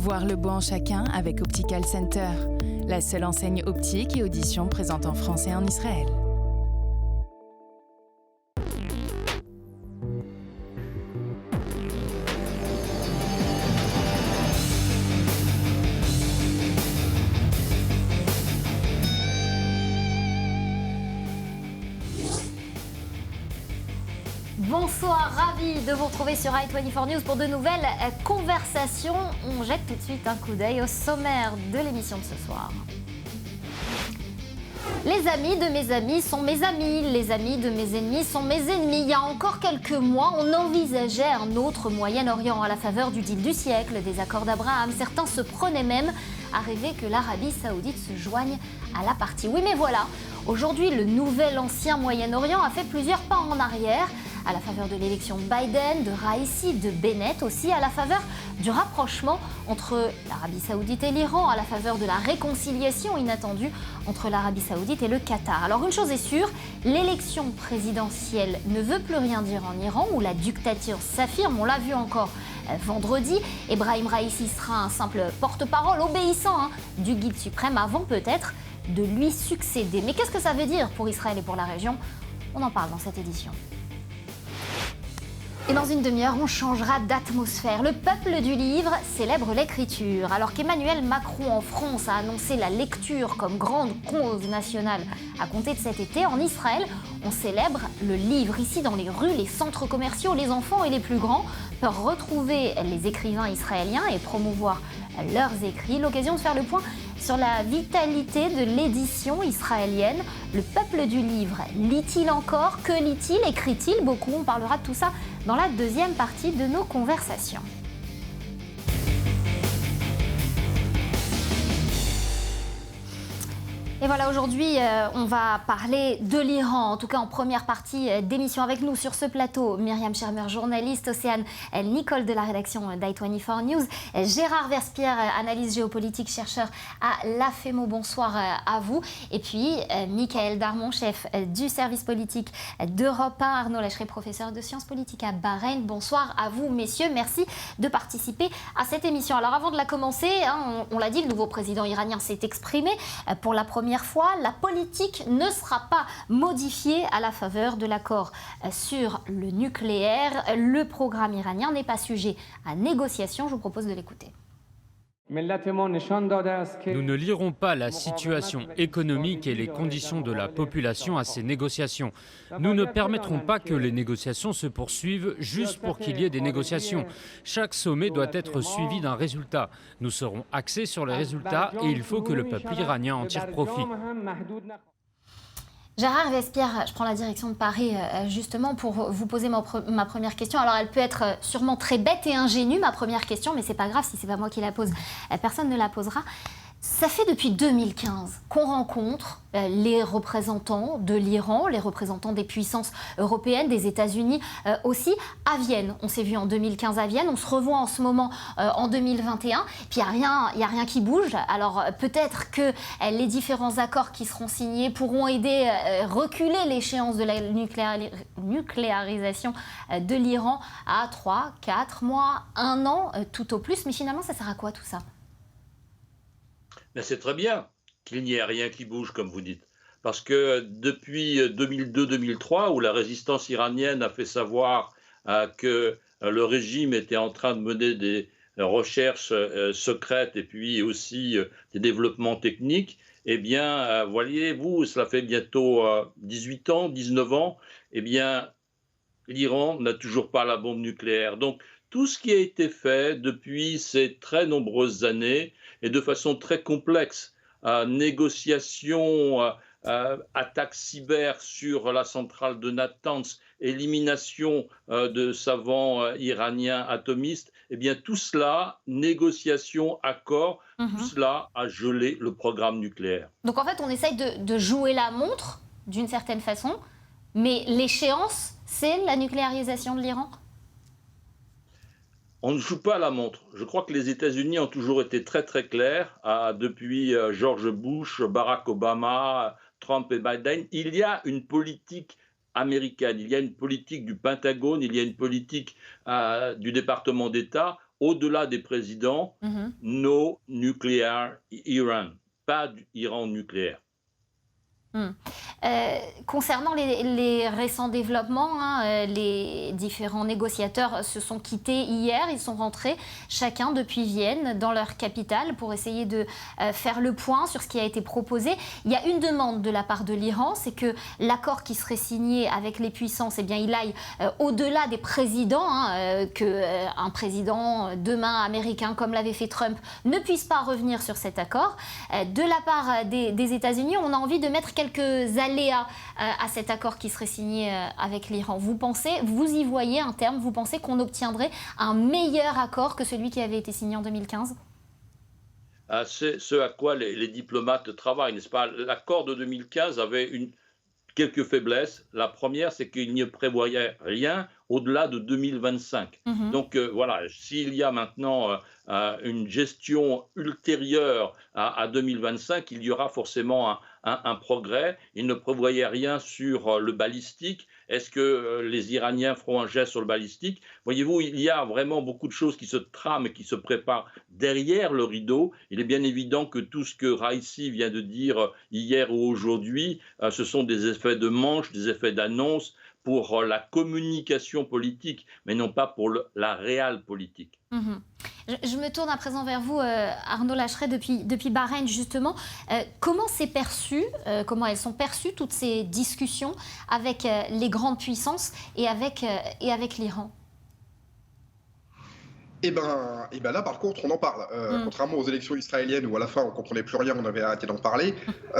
Voir le beau en chacun avec Optical Center, la seule enseigne optique et audition présente en France et en Israël. Bonsoir, ravi de vous retrouver sur i24 News pour de nouvelles conversations. On jette tout de suite un coup d'œil au sommaire de l'émission de ce soir. Les amis de mes amis sont mes amis, les amis de mes ennemis sont mes ennemis. Il y a encore quelques mois, on envisageait un autre Moyen-Orient à la faveur du deal du siècle, des accords d'Abraham. Certains se prenaient même à rêver que l'Arabie Saoudite se joigne à la partie. Oui, mais voilà, aujourd'hui, le nouvel ancien Moyen-Orient a fait plusieurs pas en arrière. À la faveur de l'élection de Biden, de Raisi, de Bennett aussi, à la faveur du rapprochement entre l'Arabie Saoudite et l'Iran, à la faveur de la réconciliation inattendue entre l'Arabie Saoudite et le Qatar. Alors une chose est sûre, l'élection présidentielle ne veut plus rien dire en Iran, où la dictature s'affirme, on l'a vu encore vendredi. Ebrahim Raisi sera un simple porte-parole obéissant du guide suprême avant peut-être de lui succéder. Mais qu'est-ce que ça veut dire pour Israël et pour la région? On en parle dans cette édition. Et dans une demi-heure, on changera d'atmosphère. Le peuple du livre célèbre l'écriture. Alors qu'Emmanuel Macron en France a annoncé la lecture comme grande cause nationale à compter de cet été, en Israël, on célèbre le livre. Ici, dans les rues, les centres commerciaux, les enfants et les plus grands peuvent retrouver les écrivains israéliens et promouvoir leurs écrits. L'occasion de faire le point sur la vitalité de l'édition israélienne. Le peuple du livre lit-il encore? Que lit-il? Écrit-il beaucoup? On parlera de tout ça dans la deuxième partie de nos conversations. Et voilà, aujourd'hui, on va parler de l'Iran, en tout cas en première partie d'émission avec nous sur ce plateau. Myriam Shermer, journaliste, Océane Nicole de la rédaction d'i24 News, Gérard Verspierre, analyse géopolitique, chercheur à l'AFEMO, bonsoir à vous. Et puis, Michael Darmon, chef du service politique d'Europe 1, Arnaud Lacheret, professeur de sciences politiques à Bahreïn. Bonsoir à vous, messieurs, merci de participer à cette émission. Alors avant de la commencer, on l'a dit, le nouveau président iranien s'est exprimé pour la première fois, la politique ne sera pas modifiée à la faveur de l'accord sur le nucléaire. Le programme iranien n'est pas sujet à négociation. Je vous propose de l'écouter. Nous ne lierons pas la situation économique et les conditions de la population à ces négociations. Nous ne permettrons pas que les négociations se poursuivent juste pour qu'il y ait des négociations. Chaque sommet doit être suivi d'un résultat. Nous serons axés sur les résultats et il faut que le peuple iranien en tire profit. Gérard Verspierre, je prends la direction de Paris justement pour vous poser ma première question. Alors elle peut être sûrement très bête et ingénue, ma première question, mais c'est pas grave si c'est pas moi qui la pose. Personne ne la posera. Ça fait depuis 2015 qu'on rencontre les représentants de l'Iran, les représentants des puissances européennes, des États-Unis aussi, à Vienne. On s'est vu en 2015 à Vienne, on se revoit en ce moment en 2021. Puis il n'y a rien qui bouge. Alors peut-être que les différents accords qui seront signés pourront aider à reculer l'échéance de la nucléarisation de l'Iran à 3, 4 mois, 1 an, tout au plus. Mais finalement, ça sert à quoi tout ça ? Ben c'est très bien qu'il n'y ait rien qui bouge, comme vous dites. Parce que depuis 2002-2003, où la résistance iranienne a fait savoir que le régime était en train de mener des recherches secrètes et puis aussi des développements techniques, eh bien, voyez-vous, cela fait bientôt 18 ans, 19 ans, eh bien, l'Iran n'a toujours pas la bombe nucléaire. Donc, tout ce qui a été fait depuis ces très nombreuses années et de façon très complexe, négociations, attaques cyber sur la centrale de Natanz, élimination de savants iraniens atomistes, eh bien tout cela, négociations, accords, tout cela a gelé le programme nucléaire. Donc en fait, on essaye de jouer la montre d'une certaine façon, mais l'échéance, c'est la nucléarisation de l'Iran ? On ne joue pas à la montre. Je crois que les États-Unis ont toujours été très très clairs depuis George Bush, Barack Obama, Trump et Biden. Il y a une politique américaine, il y a une politique du Pentagone, il y a une politique du département d'État au-delà des présidents, Mhm. no nuclear Iran, pas d'Iran nucléaire. Hmm. Concernant les récents développements, hein, les différents négociateurs se sont quittés hier. Ils sont rentrés chacun depuis Vienne dans leur capitale pour essayer de faire le point sur ce qui a été proposé. Il y a une demande de la part de l'Iran, c'est que l'accord qui serait signé avec les puissances, eh bien, il aille au-delà des présidents, hein, qu'un président demain américain comme l'avait fait Trump ne puisse pas revenir sur cet accord. De la part des États-Unis, on a envie de mettre quelques aléas à cet accord qui serait signé avec l'Iran. Vous y voyez un terme, vous pensez qu'on obtiendrait un meilleur accord que celui qui avait été signé en 2015 ? C'est ce à quoi les diplomates travaillent, n'est-ce pas? L'accord de 2015 avait quelques faiblesses. La première, c'est qu'il ne prévoyait rien au-delà de 2025. Mhm. Donc voilà, s'il y a maintenant une gestion ultérieure à 2025, il y aura forcément un progrès. Il ne prévoyait rien sur le balistique. Est-ce que les Iraniens feront un geste sur le balistique? Voyez-vous, il y a vraiment beaucoup de choses qui se trament et qui se préparent derrière le rideau. Il est bien évident que tout ce que Raisi vient de dire hier ou aujourd'hui, ce sont des effets de manche, des effets d'annonce pour la communication politique, mais non pas pour la réelle politique. Mhm. Je me tourne à présent vers vous, Arnaud Lacheret, depuis Bahreïn, justement. Comment comment elles sont perçues, toutes ces discussions avec les grandes puissances et avec l'Iran ? Et ben là, par contre, on en parle. Contrairement aux élections israéliennes où à la fin on ne comprenait plus rien, on avait arrêté d'en parler.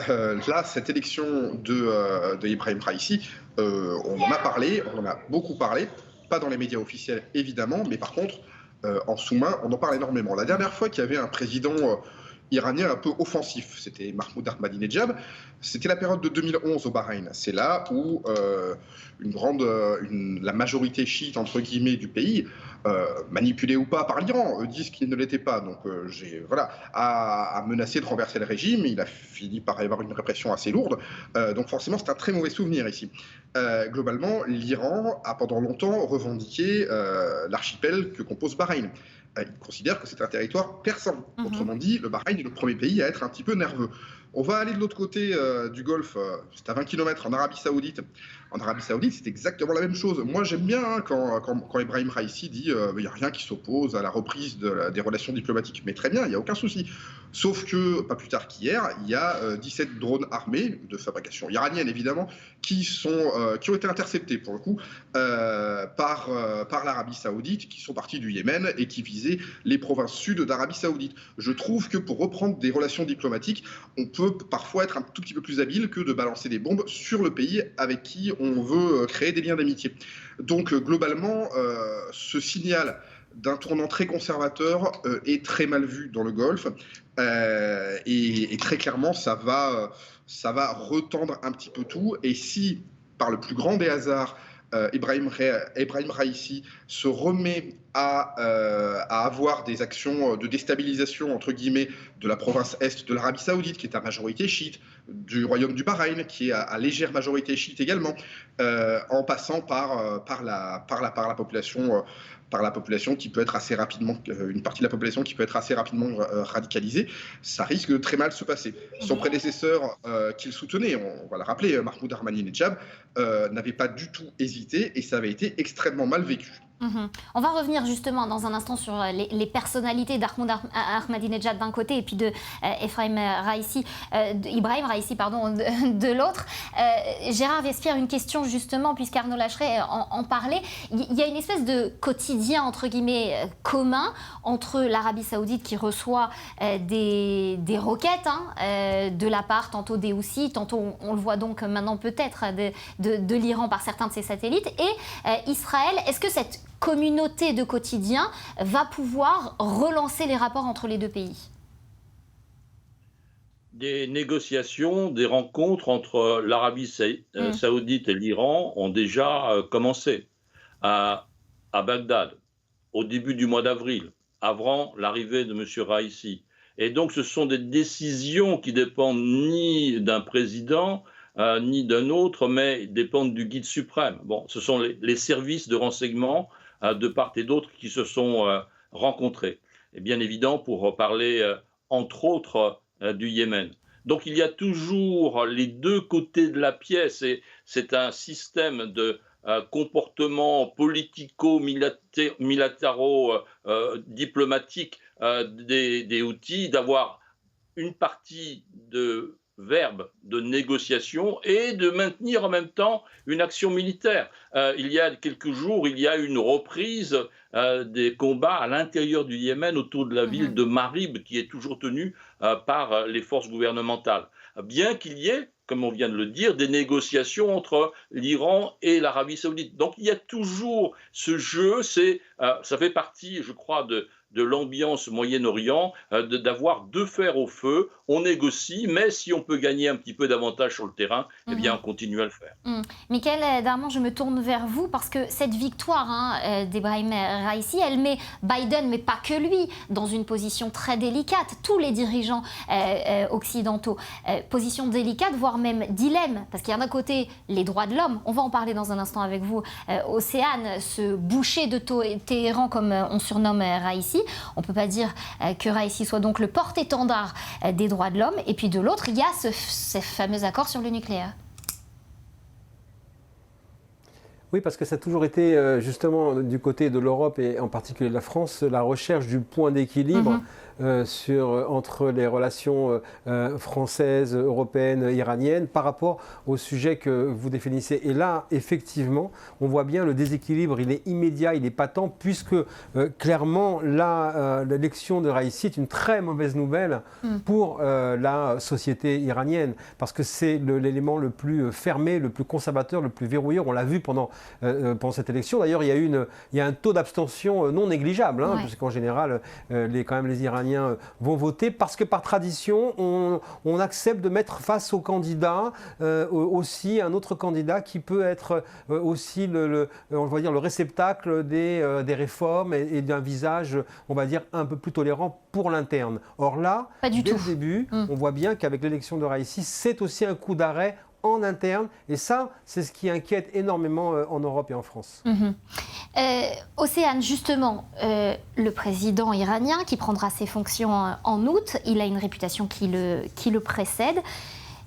Là, cette élection de Ibrahim Raisi, on en a parlé, on en a beaucoup parlé, pas dans les médias officiels évidemment, mais par contre, en sous-main, on en parle énormément. La dernière fois qu'il y avait un président iranien un peu offensif, c'était Mahmoud Ahmadinejad, c'était la période de 2011 au Bahreïn. C'est là où la majorité chiite, entre guillemets, du pays, manipulée ou pas par l'Iran, disent qu'il ne l'était pas. Donc, a menacé de renverser le régime. Il a fini par y avoir une répression assez lourde. Donc, forcément, c'est un très mauvais souvenir ici. Globalement, l'Iran a pendant longtemps revendiqué l'archipel que compose Bahreïn. Il considère que c'est un territoire persan. Autrement dit, le Bahreïn est le premier pays à être un petit peu nerveux. On va aller de l'autre côté du Golfe, c'est à 20 km en Arabie Saoudite. En Arabie Saoudite, c'est exactement la même chose. Moi, j'aime bien quand Ibrahim Raisi dit il n'y a rien qui s'oppose à la reprise des relations diplomatiques. Mais très bien, il n'y a aucun souci. Sauf que, pas plus tard qu'hier, il y a 17 drones armés, de fabrication iranienne évidemment, qui ont été interceptés, pour le coup, par l'Arabie Saoudite, qui sont partis du Yémen et qui visaient les provinces sud d'Arabie Saoudite. Je trouve que pour reprendre des relations diplomatiques, on peut parfois être un tout petit peu plus habile que de balancer des bombes sur le pays avec qui on veut créer des liens d'amitié. Donc globalement, ce signal d'un tournant très conservateur est très mal vu dans le Golfe et très clairement ça va retendre un petit peu tout. Et si par le plus grand des hasards Ibrahim Raisi se remet à avoir des actions de déstabilisation, entre guillemets, de la province est de l'Arabie Saoudite, qui est à majorité chiite, du royaume du Bahreïn, qui est à légère majorité chiite également, en passant par la population qui peut être assez rapidement, une partie de la population qui peut être assez rapidement radicalisée, ça risque de très mal se passer. Son prédécesseur qu'il soutenait, on va le rappeler, Mahmoud Ahmadinejad, n'avait pas du tout hésité et ça avait été extrêmement mal vécu. On va revenir justement dans un instant sur les personnalités d'Ahmoud Ahmadinejad d'un côté et puis de Ibrahim Raisi de l'autre. Gérard Vespierre, une question justement, puisqu'Arnaud Lacheret en parlait. Il y a une espèce de quotidien, entre guillemets, commun entre l'Arabie Saoudite qui reçoit des roquettes de la part tantôt des Houthis, tantôt on le voit donc maintenant peut-être de l'Iran par certains de ses satellites, et Israël. Est-ce que cette communauté de quotidien va pouvoir relancer les rapports entre les deux pays? Des négociations, des rencontres entre l'Arabie Saoudite et l'Iran ont déjà commencé à Bagdad au début du mois d'avril, avant l'arrivée de M. Raisi. Et donc ce sont des décisions qui dépendent ni d'un président, ni d'un autre, mais dépendent du guide suprême. Bon, ce sont les services de renseignement de part et d'autre qui se sont rencontré. Et bien évidemment, pour parler entre autres du Yémen. Donc il y a toujours les deux côtés de la pièce, et c'est un système de comportements politico-militaro diplomatiques des Houthis, d'avoir une partie de verbe de négociation et de maintenir en même temps une action militaire. Il y a quelques jours, il y a une reprise des combats à l'intérieur du Yémen autour de la ville de Marib, qui est toujours tenue par les forces gouvernementales. Bien qu'il y ait, comme on vient de le dire, des négociations entre l'Iran et l'Arabie saoudite. Donc il y a toujours ce jeu, ça fait partie, je crois, de l'ambiance Moyen-Orient, d'avoir deux fers au feu. On négocie, mais si on peut gagner un petit peu d'avantage sur le terrain, eh bien, on continue à le faire. Michael Darmon, je me tourne vers vous parce que cette victoire d'Ebrahim Raïssi, elle met Biden, mais pas que lui, dans une position très délicate. Tous les dirigeants occidentaux, position délicate, voire même dilemme, parce qu'il y a d'un côté les droits de l'homme, on va en parler dans un instant avec vous, Océane, ce boucher de Téhéran, comme on surnomme Raïssi. On ne peut pas dire que Raïssi soit donc le porte-étendard des droits de l'homme. Et puis de l'autre, il y a ce fameux accord sur le nucléaire. Oui, parce que ça a toujours été justement du côté de l'Europe et en particulier de la France, la recherche du point d'équilibre entre les relations françaises, européennes, iraniennes par rapport au sujet que vous définissez. Et là, effectivement, on voit bien le déséquilibre, il est immédiat, il est patent, puisque clairement, l'élection de Raïssi est une très mauvaise nouvelle pour la société iranienne, parce que c'est l'élément le plus fermé, le plus conservateur, le plus verrouillé. On l'a vu pendant cette élection. D'ailleurs, il y a un taux d'abstention non négligeable, parce qu'en général, quand même les Iraniens vont voter parce que par tradition, on accepte de mettre face au candidat aussi un autre candidat qui peut être aussi on va dire le réceptacle des réformes et d'un visage, on va dire, un peu plus tolérant pour l'interne. Or là, dès le début, on voit bien qu'avec l'élection de Raïssi, c'est aussi un coup d'arrêt en interne, et ça, c'est ce qui inquiète énormément en Europe et en France. Océane, justement, le président iranien qui prendra ses fonctions en août, il a une réputation qui le précède,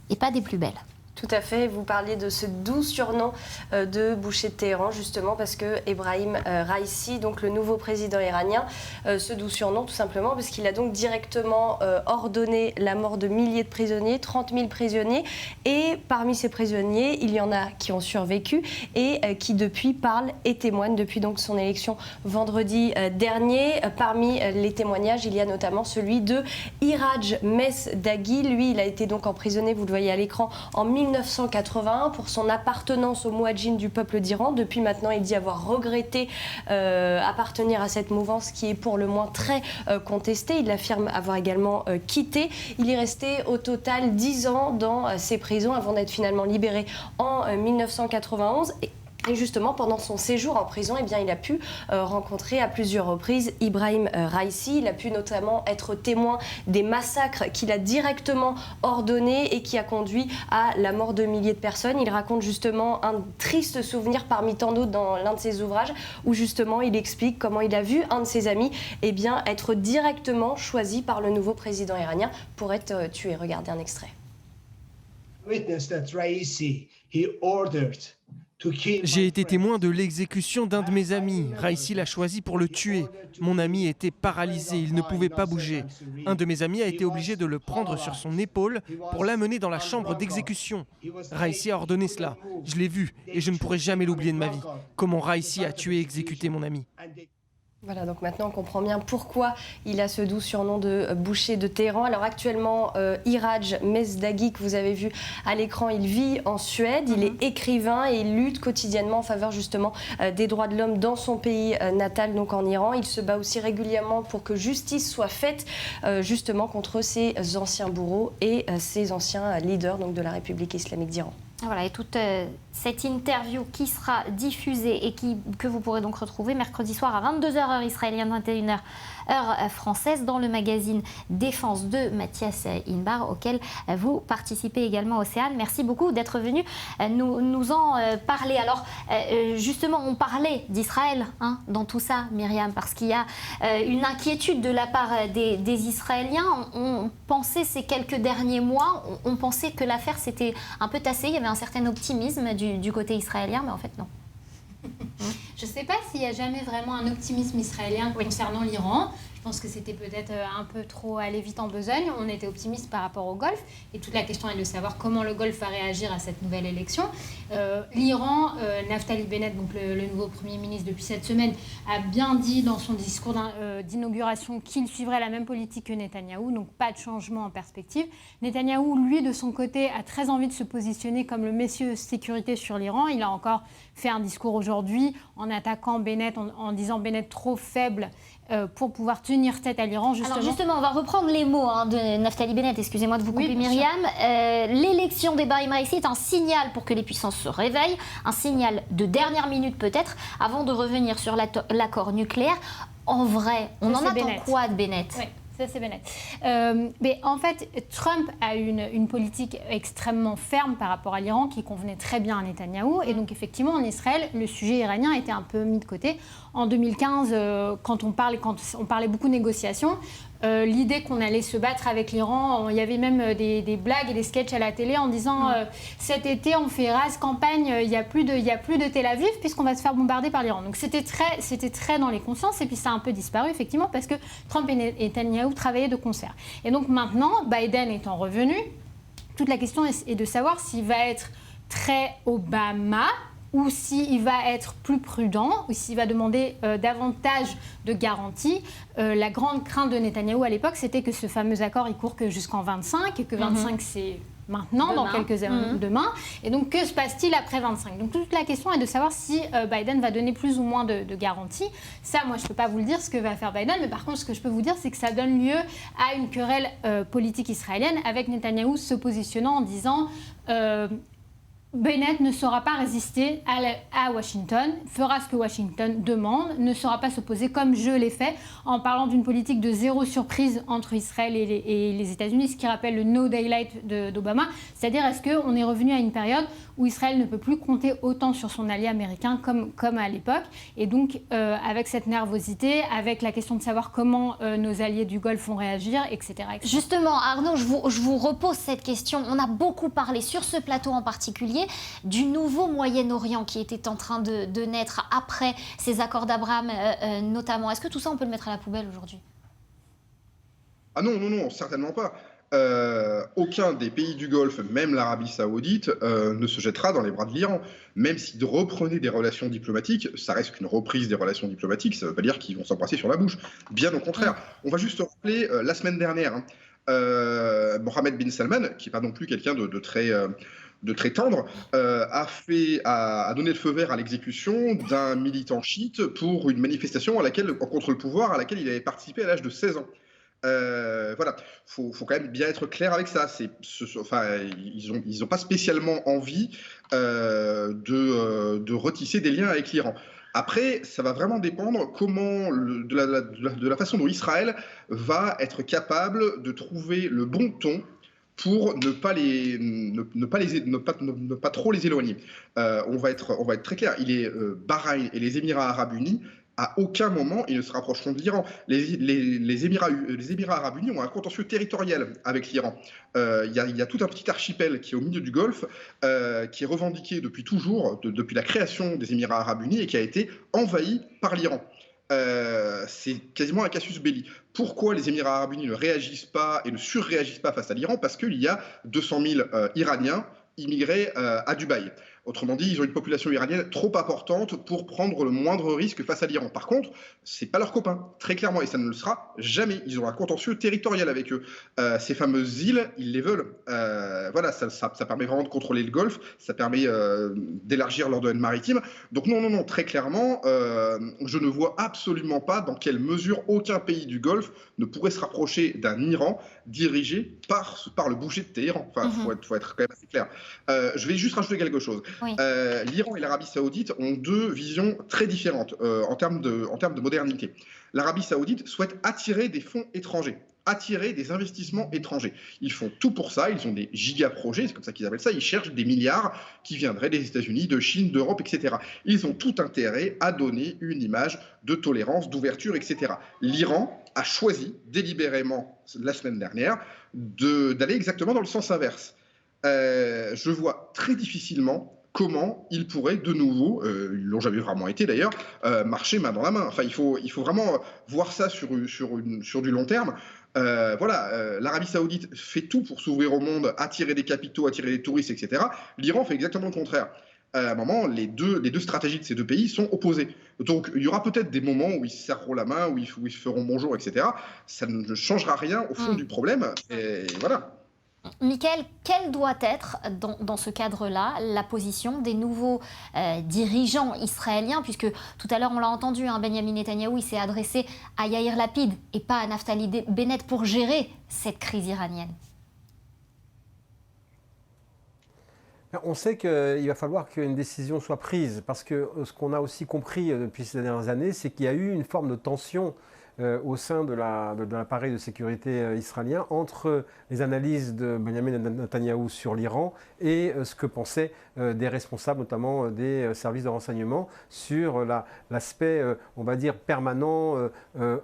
et pas des plus belles. Tout à fait, vous parliez de ce doux surnom de boucher de Téhéran, justement parce que Ebrahim Raïssi, donc le nouveau président iranien, ce doux surnom tout simplement parce qu'il a donc directement ordonné la mort de milliers de prisonniers, 30 000 prisonniers, et parmi ces prisonniers, il y en a qui ont survécu et qui depuis parlent et témoignent depuis donc son élection vendredi dernier. Parmi les témoignages, il y a notamment celui de Iraj Mesdaghi. Lui, il a été donc emprisonné, vous le voyez à l'écran, en 1981 pour son appartenance au Mouadjine du peuple d'Iran. Depuis maintenant, il dit avoir regretté appartenir à cette mouvance qui est pour le moins très contestée. Il affirme avoir également quitté. Il est resté au total 10 ans dans ces prisons avant d'être finalement libéré en 1991. Et justement, pendant son séjour en prison, eh bien, il a pu rencontrer à plusieurs reprises Ebrahim Raïssi. Il a pu notamment être témoin des massacres qu'il a directement ordonnés et qui a conduit à la mort de milliers de personnes. Il raconte justement un triste souvenir parmi tant d'autres dans l'un de ses ouvrages où justement il explique comment il a vu un de ses amis bien, être directement choisi par le nouveau président iranien pour être tué. Regardez un extrait. J'ai été témoin de l'exécution d'un de mes amis. Raïssi l'a choisi pour le tuer. Mon ami était paralysé, il ne pouvait pas bouger. Un de mes amis a été obligé de le prendre sur son épaule pour l'amener dans la chambre d'exécution. Raïssi a ordonné cela. Je l'ai vu et je ne pourrai jamais l'oublier de ma vie. Comment Raïssi a tué et exécuté mon ami. Voilà, donc maintenant on comprend bien pourquoi il a ce doux surnom de boucher de Téhéran. Alors actuellement, Iraj Mesdaghi, que vous avez vu à l'écran, il vit en Suède, il est écrivain et il lutte quotidiennement en faveur justement des droits de l'homme dans son pays natal, donc en Iran. Il se bat aussi régulièrement pour que justice soit faite justement contre ses anciens bourreaux et ses anciens leaders donc de la République islamique d'Iran. Voilà, et toute cette interview qui sera diffusée et que vous pourrez donc retrouver mercredi soir à 22h heure israélienne, 21h heure française, dans le magazine Défense de Mathias Inbar, auquel vous participez également, Océane. Merci beaucoup d'être venu nous en parler. Alors, justement, on parlait d'Israël dans tout ça, Myriam, parce qu'il y a une inquiétude de la part des Israéliens. On pensait ces quelques derniers mois, on pensait que l'affaire s'était un peu tassée. Il y avait un certain optimisme du côté israélien, mais en fait, non. Je ne sais pas s'il y a jamais vraiment un optimisme israélien concernant l'Iran. Je pense que c'était peut-être un peu trop aller vite en besogne. On était optimiste par rapport au Golfe. Et toute la question est de savoir comment le Golfe va réagir à cette nouvelle élection. L'Iran, Naftali Bennett, donc le nouveau Premier ministre depuis cette semaine, a bien dit dans son discours d'inauguration qu'il suivrait la même politique que Netanyahou, donc pas de changement en perspective. Netanyahou, lui, de son côté, a très envie de se positionner comme le messieur sécurité sur l'Iran. Il a encore fait un discours aujourd'hui en attaquant Bennett, en disant Bennett trop faible pour pouvoir tenir tête à l'Iran. Alors justement, on va reprendre les mots de Naftali Bennett, excusez-moi de vous couper, Myriam. L'élection d'Ebrahim Raïssi est un signal pour que les puissances se réveillent, un signal de dernière minute peut-être, avant de revenir sur l'accord nucléaire. En vrai, on en attend quoi de Bennett? Oui. Ça, c'est Bennett. Mais en fait, Trump a une politique extrêmement ferme par rapport à l'Iran qui convenait très bien à Netanyahou. Et donc, effectivement, en Israël, le sujet iranien était un peu mis de côté. En 2015, quand on parlait beaucoup de négociations, l'idée qu'on allait se battre avec l'Iran, il y avait même des blagues et des sketchs à la télé en disant cet été, on fait rase campagne, il n'y a plus de Tel Aviv puisqu'on va se faire bombarder par l'Iran. Donc, c'était très dans les consciences. Et puis, ça a un peu disparu, effectivement, parce que Trump et Netanyahou travaillaient de concert. Et donc, maintenant, Biden étant revenu, toute la question est de savoir s'il va être très Obama ou s'il va être plus prudent, ou s'il va demander davantage de garanties. La grande crainte de Netanyahou à l'époque, c'était que ce fameux accord, il court que jusqu'en 25, et que 25, c'est maintenant, dans quelques années, demain. Et donc, que se passe-t-il après 25 ? Donc, toute la question est de savoir si Biden va donner plus ou moins de garanties. Ça, moi, je ne peux pas vous le dire, ce que va faire Biden, mais par contre, ce que je peux vous dire, c'est que ça donne lieu à une querelle politique israélienne, avec Netanyahou se positionnant en disant Bennett ne saura pas résister à Washington, fera ce que Washington demande, ne saura pas s'opposer comme je l'ai fait en parlant d'une politique de zéro surprise entre Israël et les États-Unis, ce qui rappelle le no daylight d'Obama. C'est-à-dire, est-ce qu'on est revenu à une période où Israël ne peut plus compter autant sur son allié américain comme à l'époque. Et donc, avec cette nervosité, avec la question de savoir comment nos alliés du Golfe vont réagir, etc. Justement, Arnaud, je vous repose cette question. On a beaucoup parlé sur ce plateau en particulier du nouveau Moyen-Orient qui était en train de naître après ces accords d'Abraham notamment. Est-ce que tout ça, on peut le mettre à la poubelle aujourd'hui ? Ah non, certainement pas. Aucun des pays du Golfe, même l'Arabie Saoudite, ne se jettera dans les bras de l'Iran. Même s'ils reprenaient des relations diplomatiques, ça reste qu'une reprise des relations diplomatiques, ça ne veut pas dire qu'ils vont s'embrasser sur la bouche. Bien au contraire. On va juste rappeler, la semaine dernière, Mohammed bin Salman, qui n'est pas non plus quelqu'un de très tendre, a donné le feu vert à l'exécution d'un militant chiite pour une manifestation contre le pouvoir à laquelle il avait participé à l'âge de 16 ans. Voilà, faut quand même bien être clair avec ça. Ils n'ont pas spécialement envie de retisser des liens avec l'Iran. Après, ça va vraiment dépendre de la façon dont Israël va être capable de trouver le bon ton pour ne pas trop les éloigner. On va être très clair. Bahreïn et les Émirats Arabes Unis, à aucun moment, ils ne se rapprocheront de l'Iran. Les Émirats Arabes Unis ont un contentieux territorial avec l'Iran. Il y a tout un petit archipel qui est au milieu du Golfe, qui est revendiqué depuis toujours, depuis la création des Émirats Arabes Unis, et qui a été envahi par l'Iran. C'est quasiment un casus belli. Pourquoi les Émirats Arabes Unis ne réagissent pas et ne surréagissent pas face à l'Iran ? Parce qu'il y a 200 000 Iraniens immigrés à Dubaï. Autrement dit, ils ont une population iranienne trop importante pour prendre le moindre risque face à l'Iran. Par contre, c'est pas leur copain, très clairement, et ça ne le sera jamais. Ils ont un contentieux territorial avec eux. Ces fameuses îles, ils les veulent. Voilà, ça permet vraiment de contrôler le Golfe, ça permet d'élargir leur domaine maritime. Donc non, très clairement, je ne vois absolument pas dans quelle mesure aucun pays du Golfe ne pourrait se rapprocher d'un Iran dirigé par le boucher de Téhéran. Enfin, faut être quand même assez clair. Je vais juste rajouter quelque chose. Oui. L'Iran et l'Arabie Saoudite ont deux visions très différentes en termes de modernité. L'Arabie Saoudite souhaite attirer des fonds étrangers, attirer des investissements étrangers. Ils font tout pour ça, ils ont des giga-projets, c'est comme ça qu'ils appellent ça, ils cherchent des milliards qui viendraient des États-Unis, de Chine, d'Europe, etc. Ils ont tout intérêt à donner une image de tolérance, d'ouverture, etc. L'Iran a choisi délibérément, la semaine dernière, d'aller exactement dans le sens inverse. Je vois très difficilement comment ils pourraient de nouveau, ils l'ont jamais vraiment été d'ailleurs, marcher main dans la main. Enfin, il faut vraiment voir ça sur du long terme. L'Arabie Saoudite fait tout pour s'ouvrir au monde, attirer des capitaux, attirer des touristes, etc. L'Iran fait exactement le contraire. À un moment, les deux stratégies de ces deux pays sont opposées. Donc, il y aura peut-être des moments où ils se serreront la main, où ils se feront bonjour, etc. Ça ne changera rien au fond du problème. Et voilà. Mickaël, quelle doit être, dans ce cadre-là, la position des nouveaux dirigeants israéliens, puisque tout à l'heure, on l'a entendu, Benyamin Netanyahou, il s'est adressé à Yair Lapid et pas à Naftali Bennett pour gérer cette crise iranienne. On sait qu'il va falloir qu'une décision soit prise, parce que ce qu'on a aussi compris depuis ces dernières années, c'est qu'il y a eu une forme de tension au sein de l'appareil de sécurité israélien entre les analyses de Benyamin Netanyahou sur l'Iran et ce que pensaient des responsables, notamment des services de renseignement, sur l'aspect, on va dire, permanent,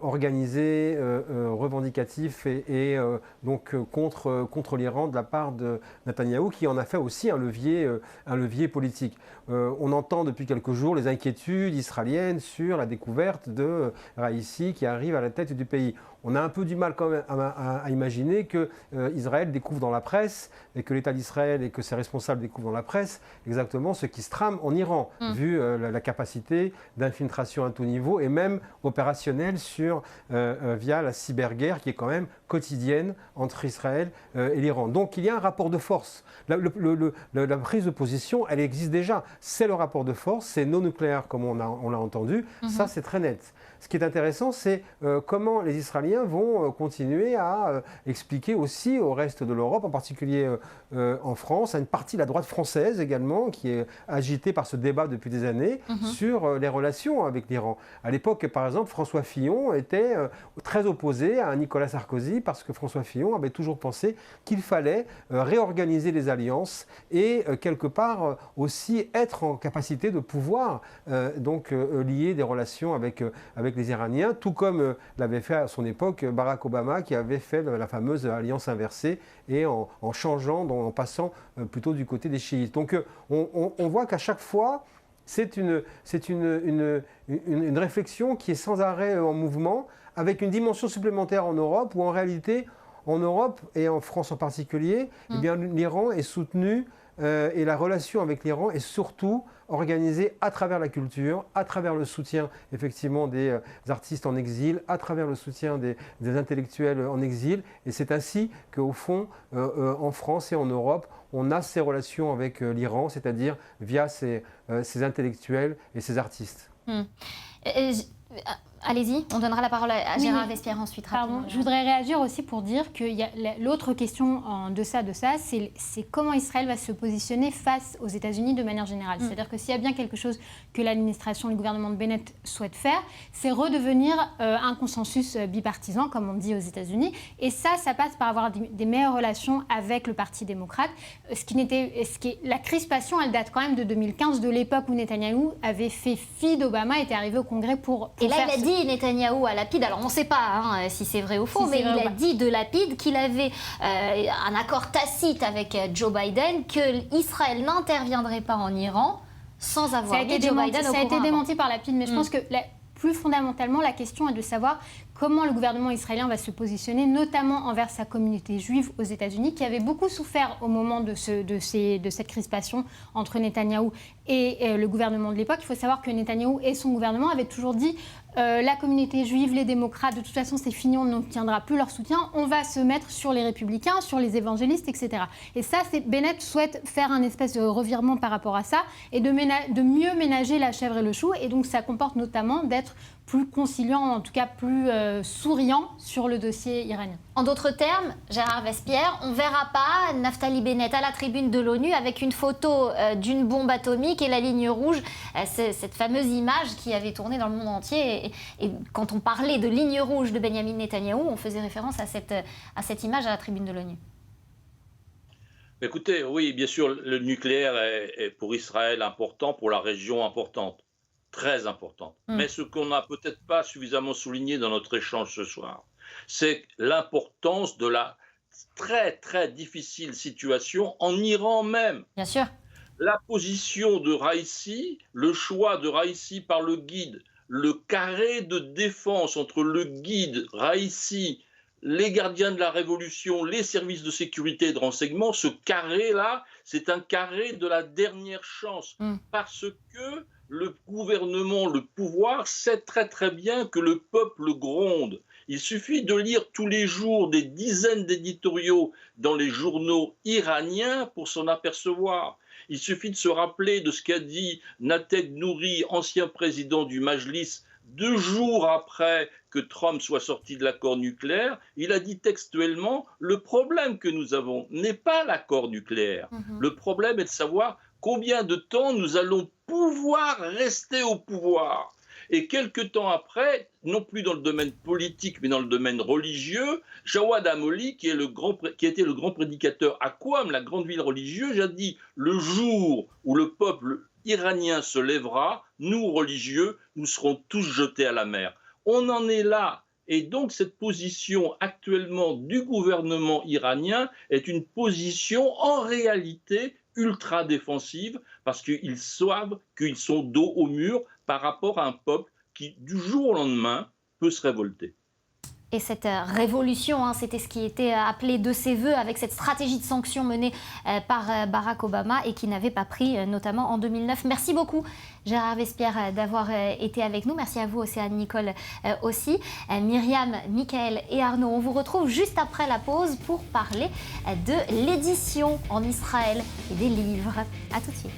organisé, revendicatif et donc contre l'Iran de la part de Netanyahou, qui en a fait aussi un levier politique. On entend depuis quelques jours les inquiétudes israéliennes sur la découverte de Raïssi qui arrive à la tête du pays. On a un peu du mal quand même à imaginer que Israël découvre dans la presse et que l'État d'Israël et que ses responsables découvrent dans la presse exactement ce qui se trame en Iran, vu la capacité d'infiltration à tout niveau et même opérationnelle via la cyberguerre qui est quand même quotidienne entre Israël et l'Iran. Donc il y a un rapport de force. La prise de position, elle existe déjà. C'est le rapport de force, c'est non nucléaire comme on l'a entendu. Ça, c'est très net. Ce qui est intéressant, c'est comment les Israéliens vont continuer à expliquer aussi au reste de l'Europe, en particulier en France, à une partie de la droite française également, qui est agitée par ce débat depuis des années, sur les relations avec l'Iran. À l'époque, par exemple, François Fillon était très opposé à Nicolas Sarkozy, parce que François Fillon avait toujours pensé qu'il fallait réorganiser les alliances et quelque part aussi être en capacité de pouvoir lier des relations avec les Iraniens, tout comme l'avait fait à son époque Barack Obama, qui avait fait la fameuse alliance inversée et en changeant, en passant plutôt du côté des chiites. Donc on voit qu'à chaque fois, c'est une réflexion qui est sans arrêt en mouvement, avec une dimension supplémentaire en Europe, où en réalité, en Europe et en France en particulier, eh bien, l'Iran est soutenu et la relation avec l'Iran est surtout organisée à travers la culture, à travers le soutien effectivement des artistes en exil, à travers le soutien des intellectuels en exil. Et c'est ainsi qu'au fond, en France et en Europe, on a ces relations avec l'Iran, c'est-à-dire via ces intellectuels et ces artistes. Allez-y, on donnera la parole à Gérard Vespierre ensuite. Pardon, je voudrais réagir aussi pour dire que l'autre question en deçà de ça, c'est comment Israël va se positionner face aux États-Unis de manière générale. C'est-à-dire que s'il y a bien quelque chose que l'administration, le gouvernement de Bennett souhaite faire, c'est redevenir un consensus bipartisan, comme on dit aux États-Unis. Et ça passe par avoir des meilleures relations avec le Parti démocrate. La crispation, elle date quand même de 2015, de l'époque où Netanyahou avait fait fi d'Obama, était arrivé au Congrès pour et là, il a dit Netanyahou à Lapid, alors on ne sait pas si c'est vrai ou faux, mais il a dit de Lapid qu'il avait un accord tacite avec Joe Biden, que Israël n'interviendrait pas en Iran sans avoir mis Joe Biden au courant. Ça a été démenti par Lapid, mais je pense que plus fondamentalement, la question est de savoir comment le gouvernement israélien va se positionner, notamment envers sa communauté juive aux États-Unis, qui avait beaucoup souffert au moment de cette crispation entre Netanyahou et le gouvernement de l'époque. Il faut savoir que Netanyahou et son gouvernement avaient toujours dit la communauté juive, les démocrates, de toute façon c'est fini, on n'obtiendra plus leur soutien, on va se mettre sur les républicains, sur les évangélistes, etc. Et ça, Bennett souhaite faire un espèce de revirement par rapport à ça et de mieux ménager la chèvre et le chou. Et donc ça comporte notamment d'être plus conciliant, en tout cas plus souriant sur le dossier iranien. En d'autres termes, Gérard Vespierre, on ne verra pas Naftali Bennett à la tribune de l'ONU avec une photo d'une bombe atomique et la ligne rouge, cette fameuse image qui avait tourné dans le monde entier. Et quand on parlait de ligne rouge de Benyamin Netanyahou, on faisait référence à cette image à la tribune de l'ONU. Écoutez, oui, bien sûr, le nucléaire est pour Israël important, pour la région importante. Très importante. Mais ce qu'on n'a peut-être pas suffisamment souligné dans notre échange ce soir, c'est l'importance de la très très difficile situation en Iran même. Bien sûr. La position de Raïssi, le choix de Raïssi par le guide, le carré de défense entre le guide, Raïssi, les gardiens de la révolution, les services de sécurité et de renseignement, ce carré-là, c'est un carré de la dernière chance. Parce que le gouvernement, le pouvoir sait très très bien que le peuple gronde. Il suffit de lire tous les jours des dizaines d'éditoriaux dans les journaux iraniens pour s'en apercevoir. Il suffit de se rappeler de ce qu'a dit Nated Nouri, ancien président du Majlis, 2 jours après que Trump soit sorti de l'accord nucléaire. Il a dit textuellement « Le problème que nous avons n'est pas l'accord nucléaire. Le problème est de savoir combien de temps nous allons pouvoir rester au pouvoir ». Et quelques temps après, non plus dans le domaine politique, mais dans le domaine religieux, Jawad Amoli, qui était le grand prédicateur à Qom, la grande ville religieuse, a dit « Le jour où le peuple iranien se lèvera, nous, religieux, nous serons tous jetés à la mer ». On en est là. Et donc cette position actuellement du gouvernement iranien est une position en réalité ultra défensive parce qu'ils savent qu'ils sont dos au mur par rapport à un peuple qui, du jour au lendemain, peut se révolter. Et cette révolution, c'était ce qui était appelé de ses voeux avec cette stratégie de sanctions menée par Barack Obama et qui n'avait pas pris, notamment en 2009. Merci beaucoup, Gérard Vespierre, d'avoir été avec nous. Merci à vous, Océane Nicole, aussi. Myriam, Michael et Arnaud, on vous retrouve juste après la pause pour parler de l'édition en Israël et des livres. À tout de suite.